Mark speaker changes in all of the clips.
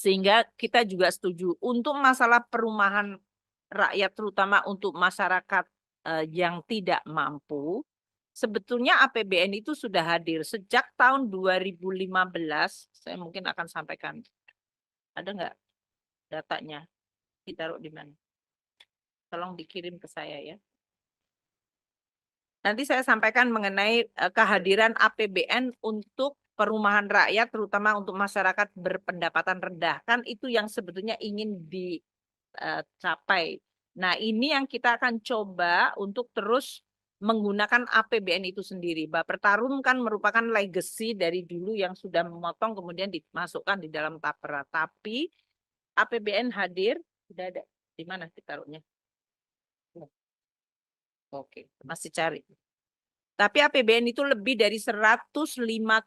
Speaker 1: Sehingga kita juga setuju untuk masalah perumahan rakyat, terutama untuk masyarakat yang tidak mampu, sebetulnya APBN itu sudah hadir sejak tahun 2015. Saya mungkin akan sampaikan. Ada nggak datanya? Ditaruh di mana? Tolong dikirim ke saya ya. Nanti saya sampaikan mengenai kehadiran APBN untuk perumahan rakyat, terutama untuk masyarakat berpendapatan rendah. Kan itu yang sebetulnya ingin dicapai. Nah, ini yang kita akan coba untuk terus menggunakan APBN itu sendiri. Baper Tarum kan merupakan legacy dari dulu yang sudah memotong kemudian dimasukkan di dalam tapera. Tapi APBN hadir, sudah ada. Di mana ditaruhnya? Oke, masih cari. Tapi APBN itu lebih dari 105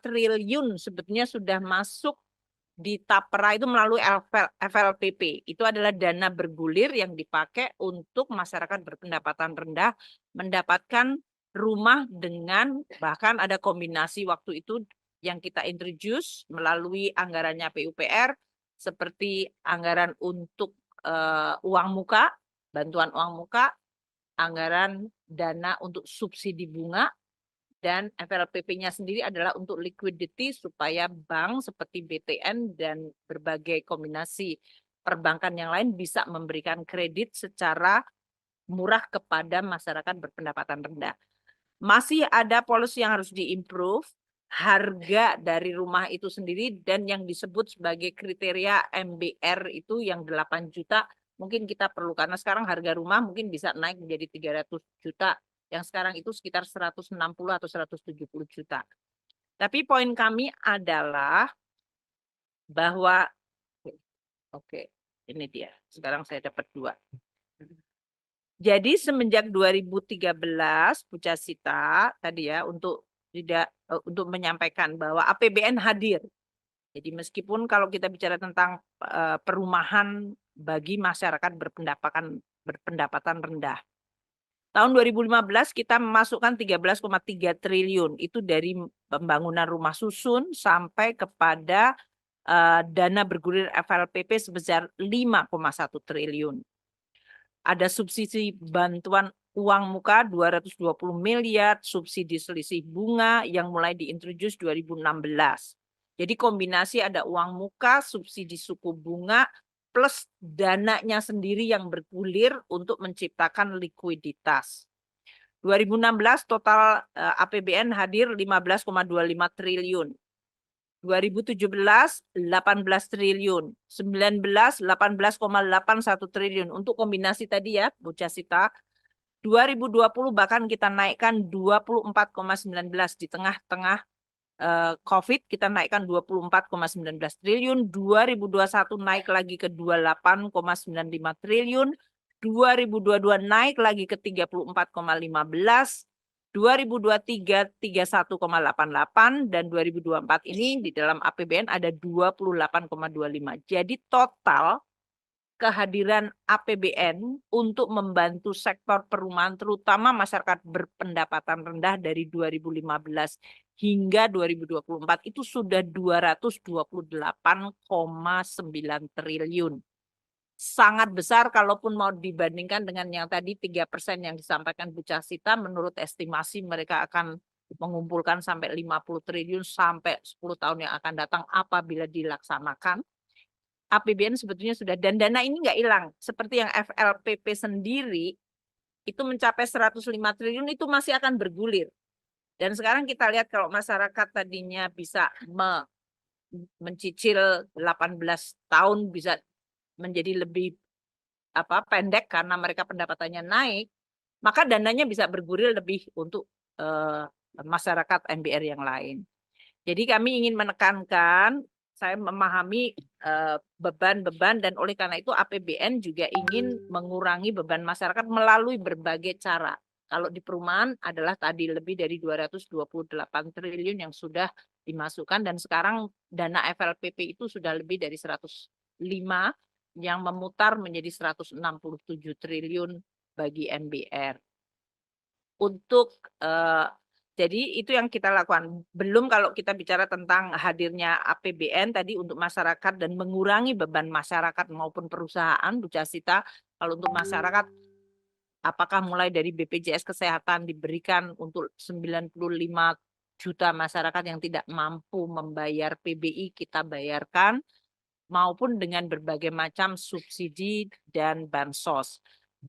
Speaker 1: triliun sebetulnya sudah masuk di tapera itu melalui FLPP. Itu adalah dana bergulir yang dipakai untuk masyarakat berpendapatan rendah mendapatkan rumah dengan bahkan ada kombinasi waktu itu yang kita introduce melalui anggarannya PUPR seperti anggaran untuk uang muka, bantuan uang muka, anggaran dana untuk subsidi bunga, dan FLPP-nya sendiri adalah untuk liquidity supaya bank seperti BTN dan berbagai kombinasi perbankan yang lain bisa memberikan kredit secara murah kepada masyarakat berpendapatan rendah. Masih ada policy yang harus diimprove, harga dari rumah itu sendiri dan yang disebut sebagai kriteria MBR itu yang 8 juta mungkin kita perlu karena sekarang harga rumah mungkin bisa naik menjadi 300 juta. Yang sekarang itu sekitar 160 atau 170 juta. Tapi poin kami adalah bahwa oke, ini dia. Sekarang saya dapat 2. Jadi semenjak 2013 Bu Casita tadi ya untuk menyampaikan bahwa APBN hadir. Jadi meskipun kalau kita bicara tentang perumahan bagi masyarakat berpendapatan rendah. Tahun 2015 kita memasukkan 13,3 triliun itu dari pembangunan rumah susun sampai kepada dana bergulir FLPP sebesar 5,1 triliun. Ada subsidi bantuan uang muka 220 miliar, subsidi selisih bunga yang mulai diintroduce 2016. Jadi kombinasi ada uang muka, subsidi suku bunga, plus dananya sendiri yang bergulir untuk menciptakan likuiditas. 2016 total APBN hadir 15,25 triliun. 2017 18 triliun, 19 18,81 triliun. Untuk kombinasi tadi ya, Bu Casita, 2020 bahkan kita naikkan 24,19 di tengah-tengah COVID kita naikkan 24,19 triliun, 2021 naik lagi ke 28,95 triliun, 2022 naik lagi ke 34,15, 2023 31,88 dan 2024 ini di dalam APBN ada 28,25. Jadi total kehadiran APBN untuk membantu sektor perumahan terutama masyarakat berpendapatan rendah dari 2015 hingga 2024 itu sudah 228,9 triliun. Sangat besar kalaupun mau dibandingkan dengan yang tadi 3% yang disampaikan Bu Casita, menurut estimasi mereka akan mengumpulkan sampai 50 triliun sampai 10 tahun yang akan datang apabila dilaksanakan. APBN sebetulnya sudah, dan dana ini nggak hilang. Seperti yang FLPP sendiri, itu mencapai 105 triliun itu masih akan bergulir. Dan sekarang kita lihat kalau masyarakat tadinya bisa mencicil 18 tahun bisa menjadi lebih pendek karena mereka pendapatannya naik, maka dananya bisa bergulir lebih untuk masyarakat MBR yang lain. Jadi kami ingin menekankan, saya memahami beban-beban dan oleh karena itu APBN juga ingin mengurangi beban masyarakat melalui berbagai cara. Kalau di perumahan adalah tadi lebih dari 228 triliun yang sudah dimasukkan dan sekarang dana FLPP itu sudah lebih dari 105 yang memutar menjadi 167 triliun bagi MBR. Untuk Jadi itu yang kita lakukan. Belum kalau kita bicara tentang hadirnya APBN tadi untuk masyarakat dan mengurangi beban masyarakat maupun perusahaan, Bu Jasita. Kalau untuk masyarakat, apakah mulai dari BPJS Kesehatan diberikan untuk 95 juta masyarakat yang tidak mampu membayar PBI, kita bayarkan, maupun dengan berbagai macam subsidi dan bansos.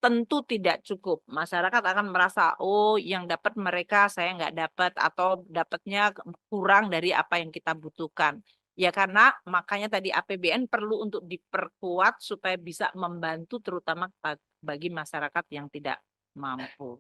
Speaker 1: Tentu tidak cukup. Masyarakat akan merasa, oh yang dapat mereka saya nggak dapat, atau dapatnya kurang dari apa yang kita butuhkan. Ya karena makanya tadi APBN perlu untuk diperkuat supaya bisa membantu terutama bagi masyarakat yang tidak mampu.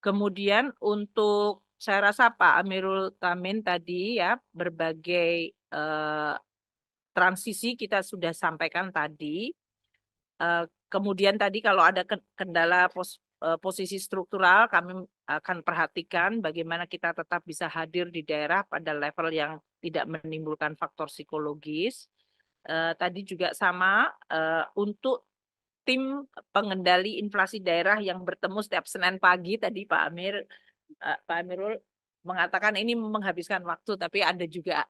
Speaker 1: Kemudian untuk saya rasa Pak Amirul Tamin tadi ya berbagai transisi kita sudah sampaikan tadi. Kemudian tadi kalau ada kendala posisi struktural, kami akan perhatikan bagaimana kita tetap bisa hadir di daerah pada level yang tidak menimbulkan faktor psikologis. Tadi juga sama untuk tim pengendali inflasi daerah yang bertemu setiap Senin pagi tadi Pak Amirul mengatakan ini menghabiskan waktu, tapi ada juga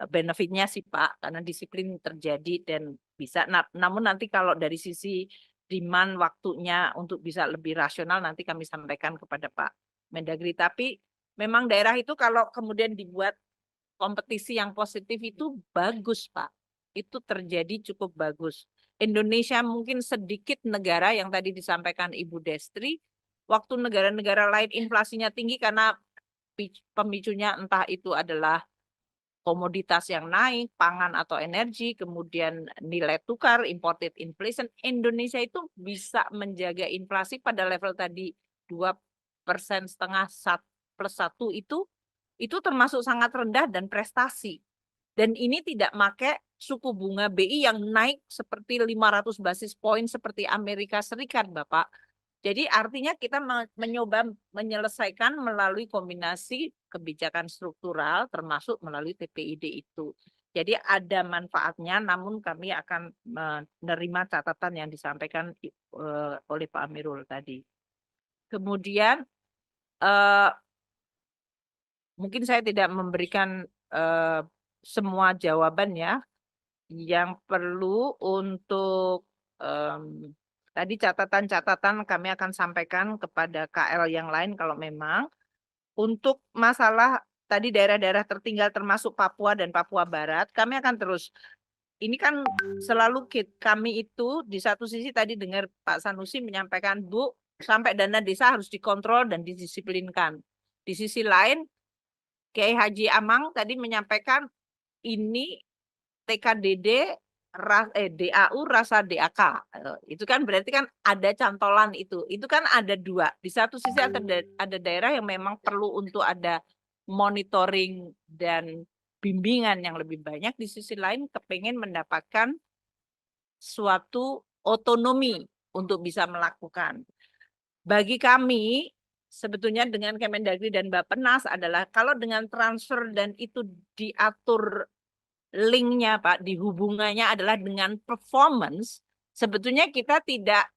Speaker 1: benefitnya sih Pak, karena disiplin terjadi dan bisa. Namun nanti kalau dari sisi demand waktunya untuk bisa lebih rasional nanti kami sampaikan kepada Pak Mendagri. Tapi memang daerah itu kalau kemudian dibuat kompetisi yang positif itu bagus Pak. Itu terjadi cukup bagus. Indonesia mungkin sedikit negara yang tadi disampaikan Ibu Destri, waktu negara-negara lain inflasinya tinggi karena pemicunya entah itu adalah komoditas yang naik, pangan atau energi, kemudian nilai tukar, imported inflation, Indonesia itu bisa menjaga inflasi pada level tadi 2,5% plus 1 itu termasuk sangat rendah dan prestasi. Dan ini tidak pakai suku bunga BI yang naik seperti 500 basis poin seperti Amerika Serikat, Bapak. Jadi artinya kita mencoba menyelesaikan melalui kombinasi kebijakan struktural termasuk melalui TPID itu. Jadi ada manfaatnya, namun kami akan menerima catatan yang disampaikan oleh Pak Amirul tadi. Kemudian mungkin saya tidak memberikan semua jawaban ya. Yang perlu untuk tadi catatan-catatan kami akan sampaikan kepada KL yang lain kalau memang untuk masalah tadi daerah-daerah tertinggal termasuk Papua dan Papua Barat, kami akan terus. Ini kan selalu kami itu di satu sisi tadi dengar Pak Sanusi menyampaikan, Bu, sampai dana desa harus dikontrol dan didisiplinkan. Di sisi lain, Kiai Haji Amang tadi menyampaikan ini TKDD DAU rasa DAK. Itu kan berarti kan ada cantolan itu. Itu kan ada dua. Di satu sisi ada daerah yang memang perlu untuk ada monitoring dan bimbingan yang lebih banyak. Di sisi lain kepengen mendapatkan suatu otonomi untuk bisa melakukan. Bagi kami, sebetulnya dengan Kemendagri dan Bappenas adalah kalau dengan transfer dan itu diatur linknya Pak, dihubungannya adalah dengan performance, sebetulnya kita tidak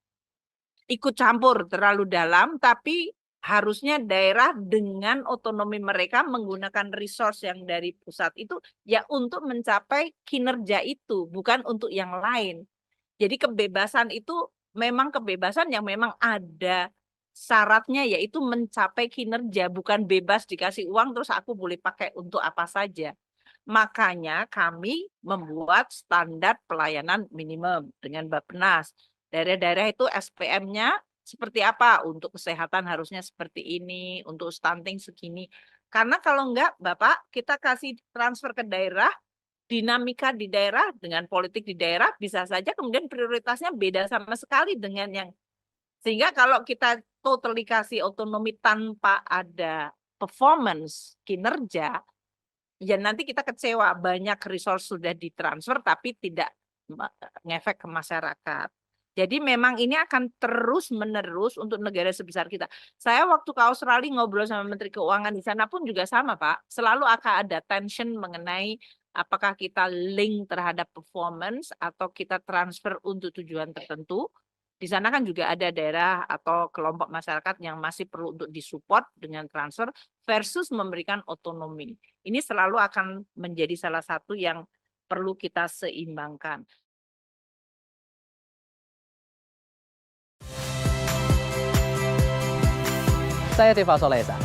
Speaker 1: ikut campur terlalu dalam, tapi harusnya daerah dengan otonomi mereka menggunakan resource yang dari pusat itu ya untuk mencapai kinerja itu, bukan untuk yang lain. Jadi kebebasan itu memang kebebasan yang memang ada syaratnya yaitu mencapai kinerja, bukan bebas dikasih uang terus aku boleh pakai untuk apa saja. Makanya kami membuat standar pelayanan minimum dengan Bappenas. Daerah-daerah itu SPM-nya seperti apa? Untuk kesehatan harusnya seperti ini, untuk stunting segini. Karena kalau enggak, Bapak, kita kasih transfer ke daerah, dinamika di daerah dengan politik di daerah bisa saja kemudian prioritasnya beda sama sekali dengan yang. Sehingga kalau kita totally kasih otonomi tanpa ada performance, kinerja, ya nanti kita kecewa banyak resource sudah ditransfer tapi tidak ngefek ke masyarakat. Jadi memang ini akan terus menerus untuk negara sebesar kita. Saya waktu ke Australia ngobrol sama Menteri Keuangan di sana pun juga sama Pak. Selalu akan ada tension mengenai apakah kita link terhadap performance atau kita transfer untuk tujuan tertentu. Di sana kan juga ada daerah atau kelompok masyarakat yang masih perlu untuk disupport dengan transfer versus memberikan otonomi. Ini selalu akan menjadi salah satu yang perlu kita seimbangkan.
Speaker 2: Saya Tifa Solesa.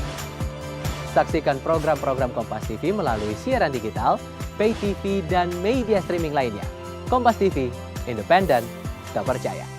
Speaker 2: Saksikan program-program Kompas TV melalui siaran digital, pay TV, dan media streaming lainnya. Kompas TV, independen, terpercaya.